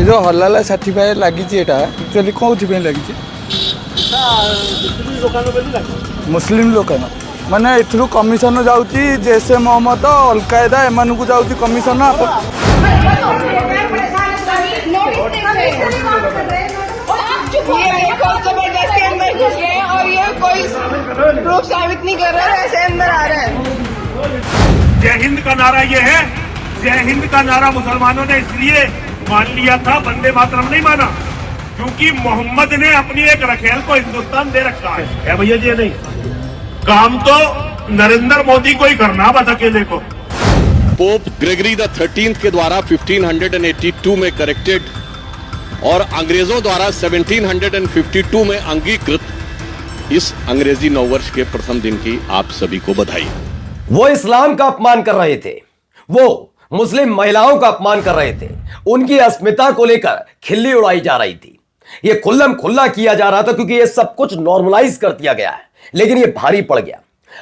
ये जो हलाला सर्टिफाइड लगी एक्चुअली कौन लगी मुस्लिम लोक माने एथरू कमिशन जाउची जैसे मोहम्मद अल कायदा एमान को जाउची कमिशन आप जबरदस्ती अंदर घुस रहे हैं और ये कोई प्रूफ साबित नहीं कर रहा है, ऐसे अंदर आ रहे हैं। जय हिंद का नारा ये है, जय हिंद का नारा मुसलमानों ने इसलिए मान लिया था, वंदे मातरम नहीं माना, क्योंकि मोहम्मद ने अपनी एक रखेल को हिंदुस्तान दे रखा है भैया जी। नहीं काम तो नरेंद्र मोदी को ही करना, बस अकेले को। पोप ग्रेगरी द 13 के द्वारा 1582 में करेक्टेड और अंग्रेजों द्वारा 1752 में अंगीकृत इस अंग्रेजी नववर्ष के प्रथम दिन की आप सभी को बधाई। वो इस्लाम का अपमान कर रहे थे, वो मुस्लिम महिलाओं का अपमान कर रहे थे, उनकी अस्मिता को लेकर खिल्ली उड़ाई जा रही थी। ये खुल्लम खुल्ला किया जा रहा था क्योंकि ये सब कुछ नॉर्मलाइज कर दिया गया है, लेकिन ये भारी पड़ गया।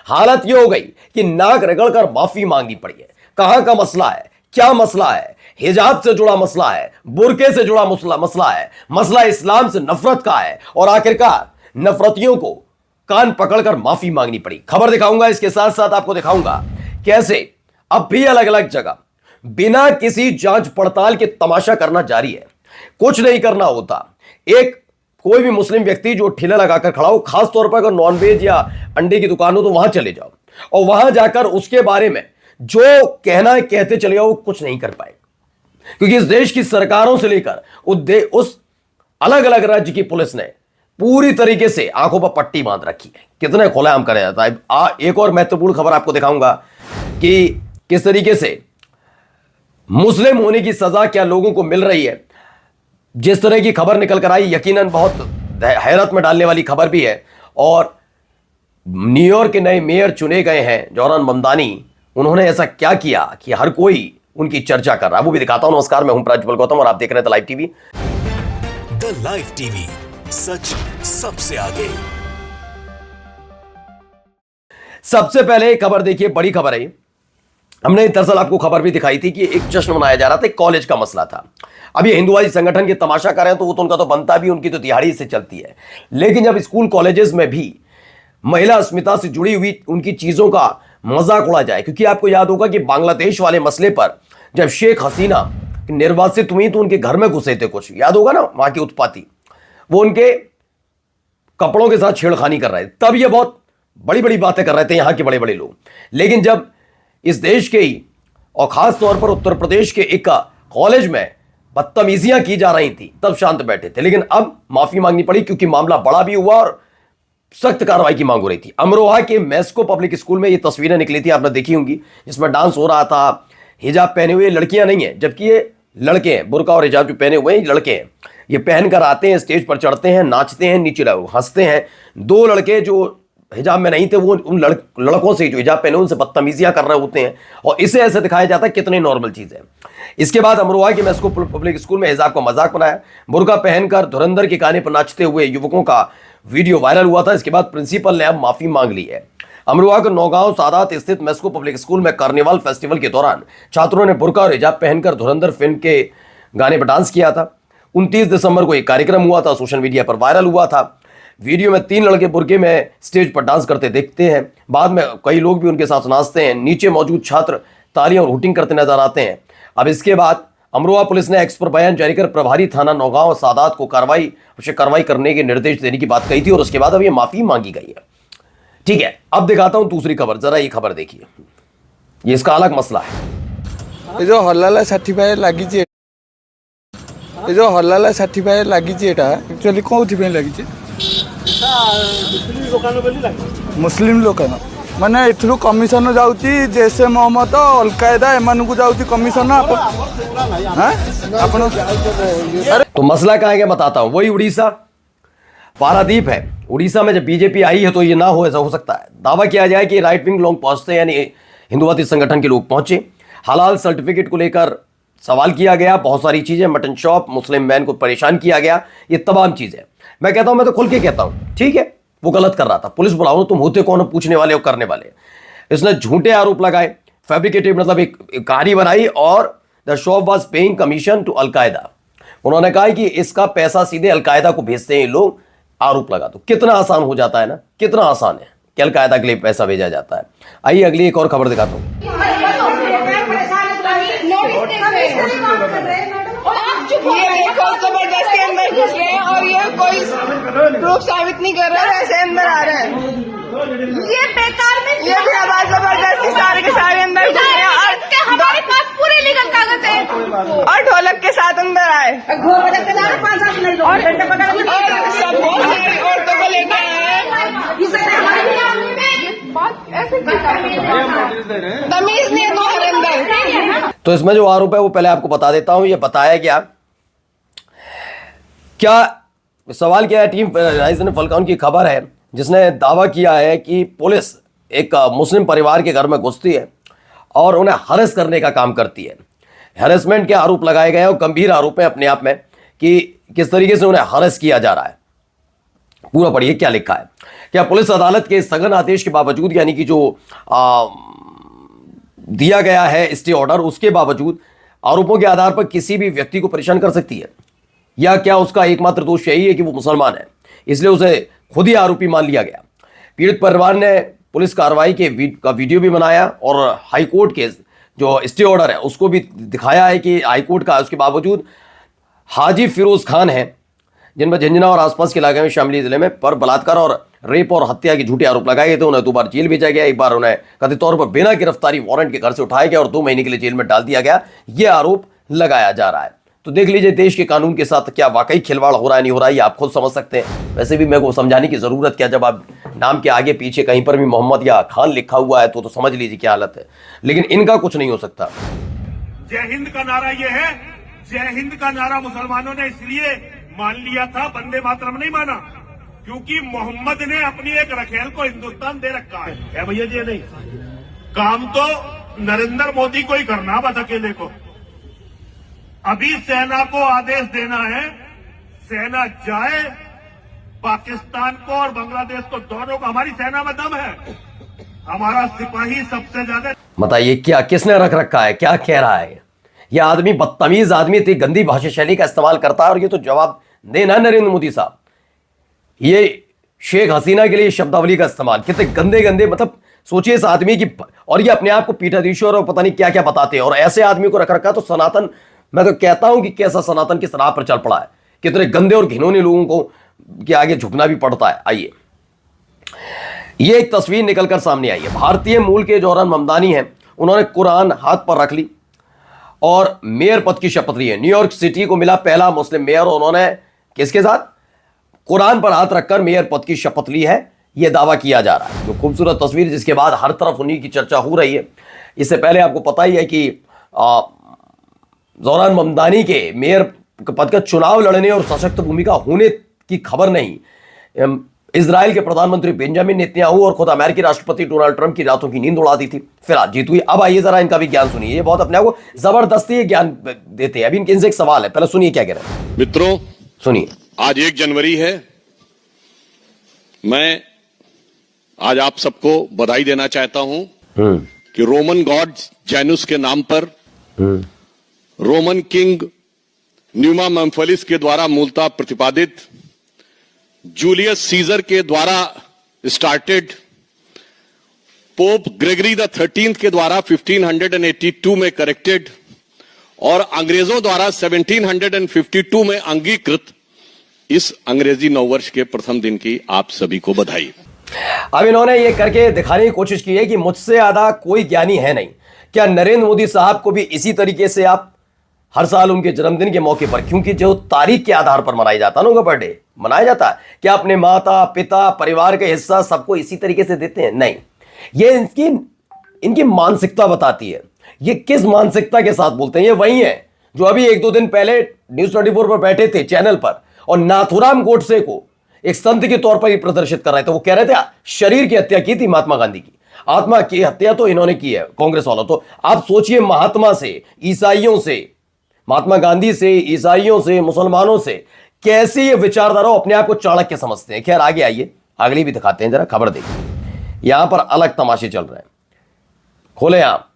हालत ये हो गई कि नाक रगड़कर माफी मांगनी पड़ी है। कहां का मसला है, क्या मसला है? हिजाब से जुड़ा मसला है, बुरके से जुड़ा मसला है, मसला इस्लाम से नफरत का है, और आखिरकार नफरतियों को कान पकड़कर माफी मांगनी पड़ी। खबर दिखाऊंगा, इसके साथ साथ आपको दिखाऊंगा कैसे अब भी अलग अलग जगह बिना किसी जांच पड़ताल के तमाशा करना जारी है। कुछ नहीं करना होता, एक कोई भी मुस्लिम व्यक्ति जो ठेला लगाकर खड़ा हो, खास तौर पर अगर नॉनवेज या अंडे की दुकान हो तो वहां चले जाओ और वहां जाकर उसके बारे में जो कहना है कहते चले जाओ, कुछ नहीं कर पाए। क्योंकि इस देश की सरकारों से लेकर उस अलग अलग राज्य की पुलिस ने पूरी तरीके से आंखों पर पट्टी बांध रखी है। कितने खुलेआम करा जाता है। एक और महत्वपूर्ण खबर आपको दिखाऊंगा कि किस तरीके से मुस्लिम होने की सजा क्या लोगों को मिल रही है। जिस तरह की खबर निकल कर आई, यकीनन बहुत हैरत में डालने वाली खबर भी है। और न्यूयॉर्क के नए मेयर चुने गए हैं जोरान ममदानी, उन्होंने ऐसा क्या किया कि हर कोई उनकी चर्चा कर रहा है, वो भी दिखाता हूं। नमस्कार, मैं हूं प्रज्वल गौतम और आप देख रहे हैं the live TV. The live TV, सच सबसे आगे। सबसे पहले खबर देखिए, बड़ी खबर है। हमने दरअसल आपको खबर भी दिखाई थी कि एक जश्न मनाया जा रहा था, कॉलेज का मसला था। अब ये हिंदुवादी संगठन के तमाशा कर रहे हैं तो वो तो उनका तो बनता भी, उनकी तो दिहाड़ी से चलती है। लेकिन जब स्कूल कॉलेजेस में भी महिला अस्मिता से जुड़ी हुई उनकी चीजों का मजाक उड़ा जाए, क्योंकि आपको याद होगा कि बांग्लादेश वाले मसले पर जब शेख हसीना निर्वासित हुई तो उनके घर में घुसे थे कुछ, याद होगा ना, वहां की उत्पाती, वो उनके कपड़ों के साथ छेड़खानी कर रहे थे। तब ये बहुत बड़ी बड़ी बातें कर रहे थे यहां के बड़े बड़े लोग। लेकिन जब इस देश के ही और खास तौर पर उत्तर प्रदेश के एक कॉलेज में बदतमीजियां की जा रही थी, तब शांत बैठे थे। लेकिन अब माफी मांगनी पड़ी क्योंकि मामला बड़ा भी हुआ और सख्त कार्रवाई की मांग हो रही थी। अमरोहा के मेस्को पब्लिक स्कूल में ये तस्वीरें निकली थी, आपने देखी होंगी, जिसमें डांस हो रहा था। हिजाब पहने हुए लड़कियां नहीं है, जबकि ये लड़के हैं। बुर्का और हिजाब जो पहने हुए हैं लड़के हैं। ये पहनकर आते हैं, स्टेज पर चढ़ते हैं, नाचते हैं, नीचे हंसते हैं। दो लड़के जो हिजाब में नहीं थे वो उन लड़कों से जो हिजाब पहने उनसे बदतमीजियां कर रहे होते हैं, और इसे ऐसे दिखाया जाता है कितनी नॉर्मल चीज है। इसके बाद अमरोहा के मेस्को पब्लिक स्कूल में हिजाब का मजाक बनाया। बुर्का पहनकर धुरंधर के गाने पर नाचते हुए युवकों का वीडियो वायरल हुआ था। इसके बाद प्रिंसिपल ने अब माफी मांग ली है। अमरोहा के नौगांव सादात स्थित मेस्को पब्लिक स्कूल में कार्निवाल फेस्टिवल के दौरान छात्रों ने बुर्का और हिजाब पहनकर धुरंधर फिल्म के गाने पर डांस किया था। 29 दिसंबर को एक कार्यक्रम हुआ था, सोशल मीडिया पर वायरल हुआ था। वीडियो में 3 लड़के बुर्के में स्टेज पर डांस करते देखते हैं। बाद में कई लोग भी उनके साथ नाचते हैं। नीचे मौजूद छात्र तालियां और हुटिंग करते नजर आते हैं। अब इसके बाद अमरोहा पुलिस ने एक्स पर बयान जारी कर प्रभारी थाना नौगांव सादात को कार्रवाई करने के निर्देश देने की बात कही थी, और उसके बाद अब ये माफी मांगी गई है। ठीक है, अब दिखाता हूं दूसरी खबर, जरा ये खबर देखिए। ये इसका अलग मसला है। ये जो हलाला सर्टिफाइड लगी ये जो हलाला सर्टिफाइड लगी एक्चुअली कौन लगी मुस्लिम लोक माने एथरू कमिशन जाउची जैसे मोहम्मद अल कायदा एमान को जाउची कमिशन। तो मसला कहाँ है बताता हूं। वही उड़ीसा पारादीप है। उड़ीसा में जब बीजेपी आई है तो ये ना हो, ऐसा हो सकता है। दावा किया जाए कि राइट विंग लोग पहुंचते, यानी हिंदुवादी संगठन के लोग पहुंचे। हलाल सर्टिफिकेट को लेकर सवाल किया गया, बहुत सारी चीजें, मटन शॉप, मुस्लिम मैन को परेशान किया गया, ये तमाम चीजें। मैं कहता हूं, मैं तो खुल के कहता हूं, ठीक है, वो गलत कर रहा था। पुलिस बुलाओ, तुम होते कौन हो पूछने वाले और करने वाले। इसने झूठे आरोप लगाए, फैब्रिकेटेड, मतलब एक कहानी बनाई, और the shop was paying commission to Al Qaeda. उन्होंने कहा कि इसका पैसा सीधे अलकायदा को भेजते हैं ये लोग, आरोप लगा दो। कितना आसान हो जाता है ना, कितना आसान है कि अलकायदा के लिए पैसा भेजा जाता है। आइए अगली एक और खबर दिखाता हूं। ये देखो जबरदस्ती अंदर घुस रहे हैं और ये कोई प्रूफ साबित नहीं कर रहा है, ऐसे अंदर आ रहे हैं। ये बेकार में ये भी आवाज जबरदस्ती सारे के सारे अंदर घुस रहे हैं और हमारे पास पूरे लीगल कागज है और ढोलक के साथ अंदर आए और सब बहुत सारी औरतों को लेकर आए। तमीज नहीं है तुम्हारे अंदर। तो इसमें जो आरोप है वो पहले आपको बता देता हूं। ये बताया गया क्या, सवाल क्या है, टीम राइजन फलकाउन की खबर है जिसने दावा किया है कि पुलिस एक मुस्लिम परिवार के घर में घुसती है और उन्हें हरेस करने का काम करती है। हैरेसमेंट के आरोप लगाए गए हैं और गंभीर आरोप है अपने आप में कि किस तरीके से उन्हें हरेस किया जा रहा है। पूरा पढ़िए क्या लिखा है। क्या पुलिस अदालत के स्थगन आदेश के बावजूद, यानी कि जो दिया गया है स्टे ऑर्डर, उसके बावजूद आरोपों के आधार पर किसी भी व्यक्ति को परेशान कर सकती है? या क्या उसका एकमात्र दोष यही है कि वो मुसलमान है, इसलिए उसे खुद ही आरोपी मान लिया गया? पीड़ित परिवार ने पुलिस कार्रवाई का वीडियो भी बनाया और हाईकोर्ट के जो स्टे ऑर्डर है उसको भी दिखाया है कि हाईकोर्ट का, उसके बावजूद हाजी फिरोज खान है जिनमें झंझना और आसपास के इलाके में शामली जिले में पर बलात्कार और रेप और हत्या के झूठे आरोप लगाए गए थे। उन्हें 2 बार जेल भेजा गया, एक बार उन्हें कथित तौर पर बिना गिरफ्तारी वारंट के घर से उठाया गया और 2 महीने के लिए जेल में डाल दिया गया। यह आरोप लगाया जा रहा है। तो देख लीजिए देश के कानून के साथ क्या वाकई खिलवाड़ हो रहा है, नहीं हो रहा है, ये आप खुद समझ सकते हैं। वैसे भी मेरे को समझाने की जरूरत क्या, जब आप नाम के आगे पीछे कहीं पर भी मोहम्मद या खान लिखा हुआ है तो समझ लीजिए क्या हालत है। लेकिन इनका कुछ नहीं हो सकता। जय हिंद का नारा ये है, जय हिंद का नारा मुसलमानों ने इसलिए मान लिया था, वंदे मातरम नहीं माना, क्योंकि मोहम्मद ने अपनी एक रखेल को हिंदुस्तान दे रखा है भैया जी। नहीं, काम तो नरेंद्र मोदी को ही करना, बस अकेले को। अभी सेना को आदेश देना है, सेना जाए पाकिस्तान को और बांग्लादेश को, दोनों को। हमारी सेना में दम है, हमारा सिपाही सबसे ज्यादा। बताइए क्या, किसने रख रखा है, क्या कह रहा है? यह आदमी बदतमीज आदमी, इतनी गंदी भाषा शैली का इस्तेमाल करता है और ये तो जवाब देना नरेंद्र मोदी साहब। ये शेख हसीना के लिए शब्दावली का इस्तेमाल, कितने गंदे गंदे, मतलब सोचिए इस आदमी की। और ये अपने आप को पीठाधीश्वर और पता नहीं क्या क्या बताते हैं और ऐसे आदमी को रख रखा। तो सनातन, मैं तो कहता हूं कि कैसा सनातन किस राह पर चल पड़ा है, कितने गंदे और घिनौने लोगों को के आगे झुकना भी पड़ता है। आइए ये एक तस्वीर निकलकर सामने आई है। भारतीय मूल के जौहरान ममदानी हैं, उन्होंने कुरान हाथ पर रख ली और मेयर पद की शपथ ली है। न्यूयॉर्क सिटी को मिला पहला मुस्लिम मेयर, उन्होंने किसके साथ, कुरान पर हाथ रखकर मेयर पद की शपथ ली है, यह दावा किया जा रहा है। जो खूबसूरत तस्वीर, जिसके बाद हर तरफ उन्हीं की चर्चा हो रही है। इससे पहले आपको पता ही है कि जौहरान ममदानी के मेयर पद का चुनाव लड़ने और सशक्त भूमिका होने की खबर नहीं इजराइल के प्रधानमंत्री बेंजामिन नेतन्याहू और खुद अमेरिकी राष्ट्रपति डोनाल्ड ट्रंप की रातों की नींद उड़ा दी थी। फिलहाल जीत हुई। अब आइए जरा इनका भी ज्ञान सुनिए, ये बहुत अपने आप को जबरदस्ती ज्ञान देते हैं। अभी इनसे एक सवाल है, पहले सुनिए क्या कह रहे हैं। मित्रों, सुनिए। आज 1 जनवरी है। मैं आज आप सबको बधाई देना चाहता हूं कि रोमन गॉड जैनुस के नाम पर रोमन किंग न्यूमा मेम्फिलिस के द्वारा मूलतः प्रतिपादित, जूलियस सीजर के द्वारा started, pope Gregory the 13th के द्वारा 1582 में करेक्टेड और अंग्रेजों द्वारा 1752 में अंगीकृत इस अंग्रेजी नववर्ष के प्रथम दिन की आप सभी को बधाई। अब इन्होंने ये करके दिखाने की कोशिश की है कि मुझसे ज्यादा कोई ज्ञानी है नहीं। क्या नरेंद्र मोदी साहब को भी इसी तरीके से आप हर साल उनके जन्मदिन के मौके पर, क्योंकि जो तारीख के आधार पर मनाया जाता है ना, उनका बर्थडे मनाया जाता है, क्या अपने माता पिता परिवार का हिस्सा सबको इसी तरीके से देते हैं? नहीं। ये इनकी मानसिकता बताती है। ये किस मानसिकता के साथ बोलते हैं? ये वही है जो अभी 1-2 दिन पहले न्यूज 24 पर बैठे थे चैनल पर और नाथुराम गोडसे को एक संत के तौर पर ही प्रदर्शित कर रहे थे। वो कह रहे थे शरीर की हत्या की थी महात्मा गांधी की, आत्मा की हत्या तो इन्होंने की है कांग्रेस वालों। तो आप सोचिए, महात्मा से, ईसाइयों से, महात्मा गांधी से, ईसाइयों से, मुसलमानों से कैसी ये विचारधारा अपने आप को चाणक्य समझते हैं। खैर आगे आइए, अगली भी दिखाते हैं, जरा खबर देखिए। यहां पर अलग तमाशे चल रहे हैं, खोले आप।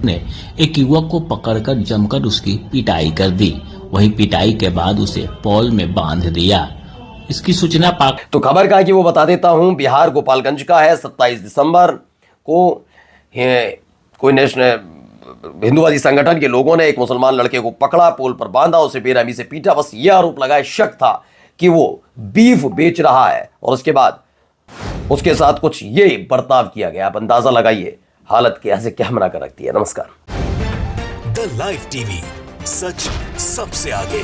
ने एक युवक को पकड़कर जमकर उसकी पिटाई कर दी। वही पिटाई के बाद उसे पॉल में बांध दिया। इसकी सूचना पाक तो खबर का है कि वो बता देता हूं, बिहार गोपालगंज का है। 27 दिसंबर को कोई नेशनल हिंदुवादी संगठन के लोगों ने एक मुसलमान लड़के को पकड़ा, पोल पर बांधा, उसे बेरहमी से पीटा। बस यह आरोप लगाया, शक था कि वो बीफ बेच रहा है और उसके बाद उसके साथ कुछ ये बर्ताव किया गया। आप अंदाजा लगाइए हालत कैसे क्या बना कर रखती है। नमस्कार। द लाइव टीवी, सच सबसे आगे।